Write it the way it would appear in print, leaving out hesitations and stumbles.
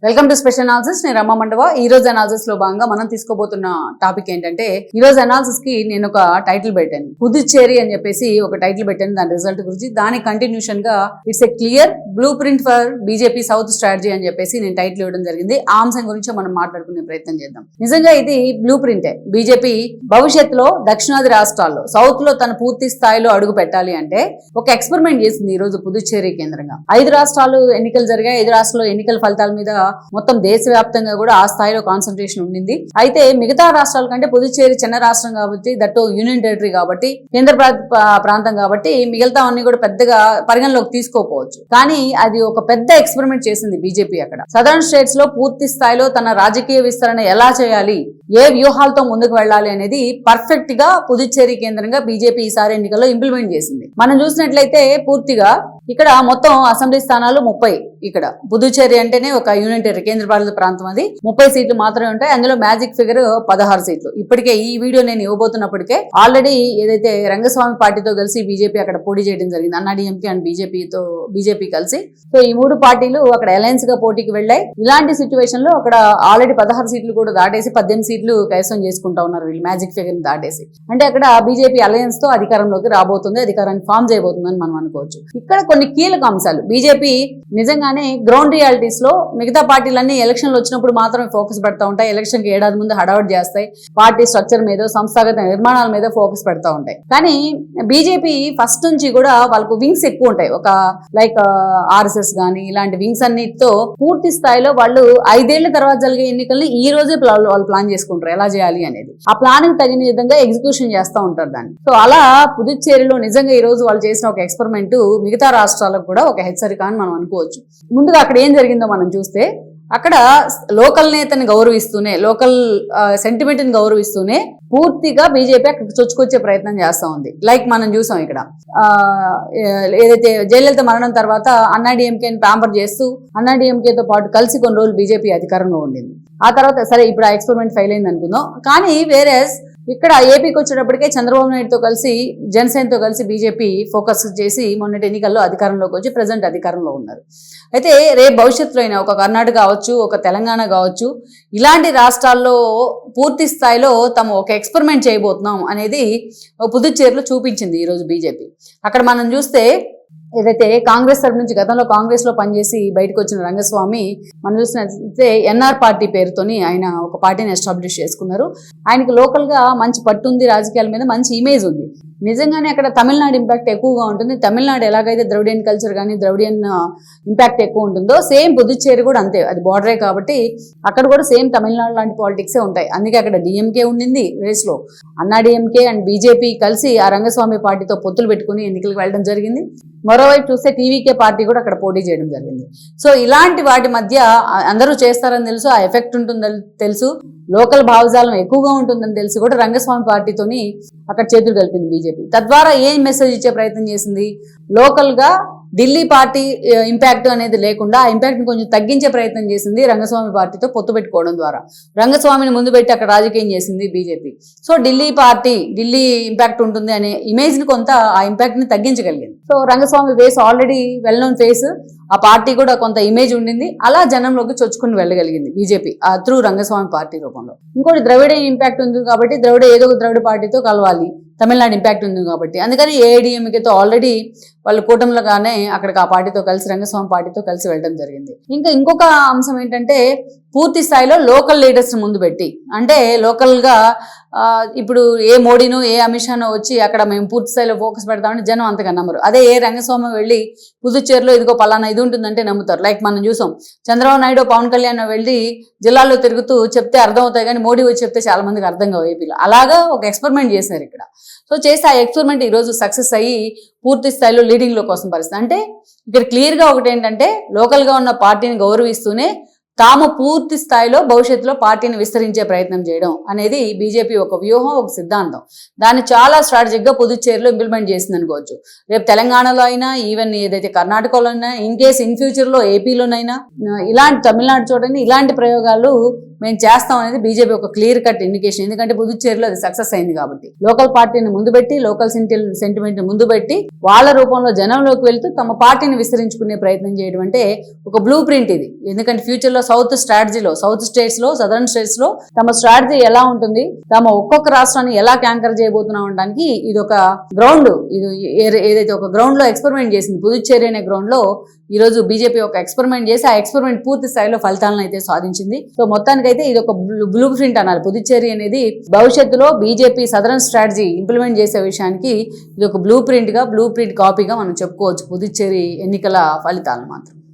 Welcome to special analysis. నేను రమా మండవ. ఈ రోజు అనాలిసిస్ లో భాగంగా మనం తీసుకోబోతున్న టాపిక్ ఏంటంటే, ఈ రోజు అనాలిసిస్ కి నేను ఒక టైటిల్ పెట్టాను, పుదుచ్చేరి అని చెప్పేసి ఒక టైటిల్ పెట్టాను. దాని రిజల్ట్ గురించి, దాని కంటిన్యూషన్ గా it's a clear blue print for BJP south strategy అని చెప్పేసి నేను టైటిల్ ఇవ్వడం జరిగింది. ఆ అంశం గురించి మనం మాట్లాడుకునే ప్రయత్నం చేద్దాం. నిజంగా ఇది బ్లూ ప్రింటే. బీజేపీ భవిష్యత్తులో దక్షిణాది రాష్ట్రాల్లో సౌత్ లో తన పూర్తి స్థాయిలో అడుగు పెట్టాలి అంటే ఒక ఎక్స్పెరిమెంట్ చేసింది ఈ రోజు పుదుచ్చేరి కేంద్రంగా. 5 రాష్ట్రాలు ఎన్నికలు జరిగాయి. 5 రాష్ట్రాల్లో ఎన్నికల ఫలితాల మీద మొత్తం దేశవ్యాప్తంగా కూడా ఆ స్థాయిలో కాన్సన్ట్రేషన్ ఉండింది. అయితే మిగతా రాష్ట్రాల కంటే పుదుచ్చేరి చిన్న రాష్ట్రం కాబట్టి, దట్టు యూనియన్ టెరిటరీ కాబట్టి, కేంద్ర ప్రాంతం కాబట్టి మిగతా అన్ని కూడా పెద్దగా పరిగణలోకి తీసుకోకపోవచ్చు. కానీ అది ఒక పెద్ద ఎక్స్పెరిమెంట్ చేసింది బీజేపీ. అక్కడ సదరన్ స్టేట్స్ లో పూర్తి స్థాయిలో తన రాజకీయ విస్తరణ ఎలా చేయాలి, ఏ వ్యూహాలతో ముందుకు వెళ్ళాలి అనేది పర్ఫెక్ట్ గా పుదుచ్చేరి కేంద్రంగా బీజేపీ ఈసారి ఎన్నికల్లో ఇంప్లిమెంట్ చేసింది. మనం చూసినట్లయితే పూర్తిగా ఇక్కడ మొత్తం అసెంబ్లీ స్థానాలు 30. ఇక్కడ పుదుచ్చేరి అంటేనే ఒక యూనియన్ టెరిటరీ, కేంద్రపాలిత ప్రాంతం. అది 30 సీట్లు మాత్రమే ఉంటాయి. అందులో మ్యాజిక్ ఫిగర్ 16 సీట్లు. ఇప్పటికే ఈ వీడియో నేను ఇవ్వబోతున్నప్పటికే ఆల్రెడీ ఏదైతే రంగస్వామి పార్టీతో కలిసి బీజేపీ అక్కడ పోటీ చేయడం జరిగింది, అన్నాడీఎంకే అండ్ బీజేపీ కలిసి. సో ఈ 3 పార్టీలు అక్కడ అలయన్స్ గా పోటీకి వెళ్ళాయి. ఇలాంటి సిచ్యువేషన్ లో అక్కడ ఆల్రెడీ 16 సీట్లు కూడా దాటేసి 18 సీట్లు కైవసం చేసుకుంటా ఉన్నారు వీళ్ళు, మ్యాజిక్ ఫిగర్ దాటేసి. అంటే అక్కడ బీజేపీ అలయన్స్ తో అధికారంలోకి రాబోతుంది, అధికారాన్ని ఫామ్ చేయబోతుందని మనం అనుకోవచ్చు. ఇక్కడ కొన్ని కీలక అంశాలు. బీజేపీ నిజంగానే గ్రౌండ్ రియాలిటీస్ లో మిగతా పార్టీలన్నీ ఎలక్షన్లు వచ్చినప్పుడు మాత్రమే ఫోకస్ పెడతా ఉంటాయి. ఎలక్షన్ కి ఏడాది ముందు హడావుడి చేస్తాయి. పార్టీ స్ట్రక్చర్ మీద, సంస్థాగత నిర్మాణాల మీద ఫోకస్ పెడతా ఉంటాయి. కానీ బీజేపీ ఫస్ట్ నుంచి కూడా వాళ్ళకు వింగ్స్ ఎక్కువ ఉంటాయి. ఒక లైక్ ఆర్ఎస్ఎస్ గానీ ఇలాంటి వింగ్స్ అన్నిటితో పూర్తి స్థాయిలో వాళ్ళు 5 ఏళ్ల తర్వాత జరిగే ఎన్నికల్ని ఈ రోజే వాళ్ళు ప్లాన్ చేసుకుంటారు ఎలా చేయాలి అనేది. ఆ ప్లాన్ కి తగిన విధంగా ఎగ్జిక్యూషన్ చేస్తూ ఉంటారు దాన్ని. సో అలా పుదుచ్చేరిలో నిజంగా ఈ రోజు వాళ్ళు చేసిన ఒక ఎక్స్పెరిమెంట్ మిగతా రాష్ట్రాలకు కూడా ఒక హెచ్చరిక అని మనం అనుకోవచ్చు. ముందుగా అక్కడ ఏం జరిగిందో మనం చూస్తే, అక్కడ లోకల్ నేతని గౌరవిస్తూనే, లోకల్ సెంటిమెంట్ ని గౌరవిస్తూనే పూర్తిగా బీజేపీ అక్కడికి చొచ్చుకొచ్చే ప్రయత్నం చేస్తూ ఉంది. లైక్ మనం చూసాం ఇక్కడ ఏదైతే జయలలిత మరణం తర్వాత అన్నాడీఎంకేని ప్యాంపర్ చేస్తూ అన్నాడీఎంకేతో పాటు కలిసి కొన్ని రోజులు బీజేపీ అధికారంలో ఉండింది. ఆ తర్వాత సరే ఇప్పుడు ఆ ఎక్స్పెరిమెంట్ ఫెయిల్ అయింది అనుకుందాం. కానీ వేరే ఇక్కడ ఏపీకి వచ్చేటప్పటికే చంద్రబాబు నాయుడుతో కలిసి, జనసేనతో కలిసి బీజేపీ ఫోకస్ చేసి మొన్నటి ఎన్నికల్లో అధికారంలోకి వచ్చి ప్రజెంట్ అధికారంలో ఉన్నారు. అయితే రేపు భవిష్యత్తులో అయినా ఒక కర్ణాటక కావచ్చు, ఒక తెలంగాణ కావచ్చు, ఇలాంటి రాష్ట్రాల్లో పూర్తి స్థాయిలో తాము ఒక ఎక్స్పెరిమెంట్ చేయబోతున్నాం అనేది పుదుచ్చేరిలో చూపించింది ఈరోజు బీజేపీ. అక్కడ మనం చూస్తే ఏదైతే కాంగ్రెస్ తరపు నుంచి గతంలో కాంగ్రెస్ లో పనిచేసి బయటకు వచ్చిన రంగస్వామి మనం చూసినట్లయితే ఎన్ఆర్ పార్టీ పేరుతోని ఆయన ఒక పార్టీని ఎస్టాబ్లిష్ చేసుకున్నారు. ఆయనకి లోకల్ గా మంచి పట్టు ఉంది, రాజకీయాల మీద మంచి ఇమేజ్ ఉంది. నిజంగానే అక్కడ తమిళనాడు ఇంపాక్ట్ ఎక్కువగా ఉంటుంది. తమిళనాడు ఎలాగైతే ద్రవిడియన్ కల్చర్ కానీ ద్రవిడియన్ ఇంపాక్ట్ ఎక్కువ ఉంటుందో సేమ్ పుదుచ్చేరి కూడా అంతే. అది బార్డరే కాబట్టి అక్కడ కూడా సేమ్ తమిళనాడు లాంటి పాలిటిక్సే ఉంటాయి. అందుకే అక్కడ డిఎంకే ఉండింది రేస్ లో. అన్నాడీఎంకే అండ్ బీజేపీ కలిసి ఆ రంగస్వామి పార్టీతో పొత్తులు పెట్టుకుని ఎన్నికలకు వెళ్ళడం జరిగింది. మరోవైపు చూస్తే టీవీకే పార్టీ కూడా అక్కడ పోటీ చేయడం జరిగింది. సో ఇలాంటి వాటి మధ్య అందరూ చేస్తారని తెలుసు, ఆ ఎఫెక్ట్ ఉంటుందని తెలుసు, లోకల్ భావజాలం ఎక్కువగా ఉంటుందని తెలిసి కూడా రంగస్వామి పార్టీతోని అక్కడ చేతులు కలిపింది బీజేపీ. తద్వారా ఏం మెసేజ్ ఇచ్చే ప్రయత్నం చేసింది, లోకల్ గా ఢిల్లీ పార్టీ ఇంపాక్ట్ అనేది లేకుండా ఆ ఇంపాక్ట్ ని కొంచెం తగ్గించే ప్రయత్నం చేసింది రంగస్వామి పార్టీతో పొత్తు పెట్టుకోవడం ద్వారా. రంగస్వామిని ముందు పెట్టి అక్కడ రాజకీయం చేసింది బీజేపీ. సో ఢిల్లీ ఇంపాక్ట్ ఉంటుంది అనే ఇమేజ్ ని కొంత ఆ ఇంపాక్ట్ ని తగ్గించగలిగింది. So Rangaswamy face already well known face, ఆ పార్టీ కూడా కొంత ఇమేజ్ ఉండింది. అలా జనంలోకి చొచ్చుకుని వెళ్ళగలిగింది బీజేపీ త్రూ రంగస్వామి పార్టీ రూపంలో. ఇంకోటి ద్రవిడ ఇంపాక్ట్ ఉంది కాబట్టి ఏదో ఒక ద్రవిడ పార్టీతో కలవాలి, తమిళనాడు ఇంపాక్ట్ ఉంది కాబట్టి అందుకని ఏఐడిఎంకేతో ఆల్రెడీ వాళ్ళు కూటమిలోగానే అక్కడికి ఆ పార్టీతో కలిసి రంగస్వామి పార్టీతో కలిసి వెళ్ళడం జరిగింది. ఇంకొక అంశం ఏంటంటే పూర్తి స్థాయిలో లోకల్ లీడర్స్ ముందు పెట్టి, అంటే లోకల్ గా ఇప్పుడు ఏ మోడీనో ఏ అమిత్ షానో వచ్చి అక్కడ మేము పూర్తి స్థాయిలో ఫోకస్ పెడతామని జనం అంతగా నమ్మరు. అదే ఏ రంగస్వామి వెళ్ళి పుదుచ్చేరిలో ఇదిగో పలానా ఇది ఉంటుందంటే నమ్ముతారు. లైక్ మనం చూసాం, చంద్రబాబు నాయుడు పవన్ కళ్యాణ్ వెళ్ళి జిల్లాల్లో తిరుగుతూ చెప్తే అర్థం అవుతాయి, కానీ మోడీ వచ్చి చెప్తే చాలా మందికి అర్థం కావు ఏపీలో. అలాగా ఒక ఎక్స్పెరిమెంట్ చేశారు ఇక్కడ. సో చేసి ఆ ఎక్స్పెరిమెంట్ ఈ రోజు సక్సెస్ అయ్యి పూర్తి స్థాయిలో లీడింగ్ లో కోసం పరిస్థితి. అంటే ఇక్కడ క్లియర్ గా ఒకటి ఏంటంటే, లోకల్ గా ఉన్న పార్టీని గౌరవిస్తూనే తాము పూర్తి స్థాయిలో భవిష్యత్తులో పార్టీని విస్తరించే ప్రయత్నం చేయడం అనేది బీజేపీ ఒక వ్యూహం, ఒక సిద్ధాంతం. దాన్ని చాలా స్ట్రాటజిక్ గా పుదుచ్చేరిలో ఇంప్లిమెంట్ చేసింది అనుకోవచ్చు. రేపు తెలంగాణలో అయినా, ఈవెన్ ఏదైతే కర్ణాటకలో అయినా, ఇన్ కేస్ ఇన్ ఫ్యూచర్ లో ఏపీలోనైనా, ఇలాంటి తమిళనాడు చూడండి, ఇలాంటి ప్రయోగాలు మేము చేస్తాం అనేది బీజేపీ ఒక క్లియర్ కట్ ఇండికేషన్. ఎందుకంటే పుదుచ్చేరిలో అది సక్సెస్ అయింది కాబట్టి లోకల్ పార్టీని ముందు పెట్టి లోకల్ సెంటిమెంట్ ముందు పెట్టి వాళ్ళ రూపంలో జనంలోకి వెళ్తూ తమ పార్టీని విస్తరించుకునే ప్రయత్నం చేయడం అంటే ఒక బ్లూ ప్రింట్ ఇది. ఎందుకంటే ఫ్యూచర్ లో సౌత్ స్టేట్స్ లో సదర్న్ స్టేట్స్ లో తమ స్ట్రాటజీ ఎలా ఉంటుంది, తమ ఒక్కొక్క రాష్ట్రాన్ని ఎలా క్యాంకర్ చేయబోతున్నాం అనడానికి ఇది ఒక గ్రౌండ్. ఇది ఏదైతే ఒక గ్రౌండ్ లో ఎక్స్పెరిమెంట్ చేసింది పుదుచ్చేరి అనే గ్రౌండ్ లో ఈ రోజు బీజేపీ ఒక ఎక్స్పెరిమెంట్ చేసి ఆ ఎక్స్పెరిమెంట్ పూర్తి స్థాయిలో ఫలితాలను అయితే సాధించింది. సో మొత్తానికైతే ఇది ఒక బ్లూ ప్రింట్ అన్నారు. పుదుచ్చేరి అనేది భవిష్యత్తులో బీజేపీ సదరన్ స్ట్రాటజీ ఇంప్లిమెంట్ చేసే విషయానికి ఇది ఒక బ్లూ ప్రింట్ కాపీగా మనం చెప్పుకోవచ్చు పుదుచ్చేరి ఎన్నికల ఫలితాలను మాత్రం.